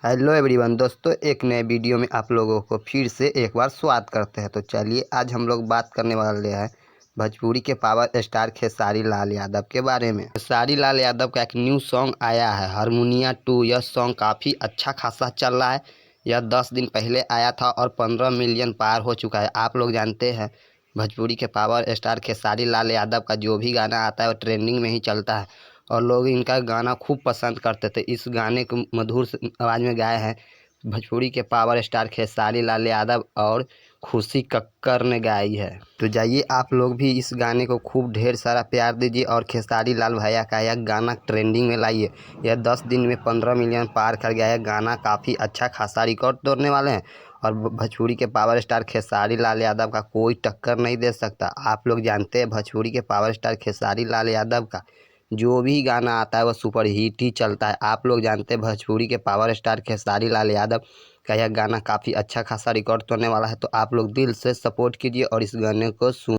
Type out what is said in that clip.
Hello everyone दोस्तों, एक नए वीडियो में आप लोगों को फिर से एक बार स्वागत करते हैं। तो चलिए आज हम लोग बात करने वाले हैं भोजपुरी के पावर स्टार खेसारी लाल यादव के बारे में। खेसारी लाल यादव का एक न्यू सॉन्ग आया है हारमोनिया 2। यह सॉन्ग काफ़ी अच्छा खासा चल रहा है। यह 10 दिन पहले आया था और 15 मिलियन पार हो चुका है। आप लोग जानते हैं भोजपुरी के पावर स्टार खेसारी लाल यादव का जो भी गाना आता है वो ट्रेंडिंग में ही चलता है और लोग इनका गाना खूब पसंद करते थे। इस गाने को मधुर आवाज़ में गाए हैं भोजपुरी के पावर स्टार खेसारी लाल यादव और खुशी कक्कर ने गाई है। तो जाइए आप लोग भी इस गाने को खूब ढेर सारा प्यार दीजिए और खेसारी लाल भैया का यह गाना ट्रेंडिंग में लाइए। यह 10 दिन में 15 मिलियन पार कर गया है। गाना काफ़ी अच्छा खासा रिकॉर्ड तोड़ने वाले हैं और भोजपुरी के पावर स्टार खेसारी लाल यादव का कोई टक्कर नहीं दे सकता। आप लोग जानते हैं भोजपुरी के पावर स्टार खेसारी लाल यादव का जो भी गाना आता है वह सुपर हिट ही चलता है। आप लोग जानते हैं भोजपुरी के पावर स्टार खेसारी लाल यादव का यह गाना काफ़ी अच्छा खासा रिकॉर्ड तोड़ने वाला है। तो आप लोग दिल से सपोर्ट कीजिए और इस गाने को सुन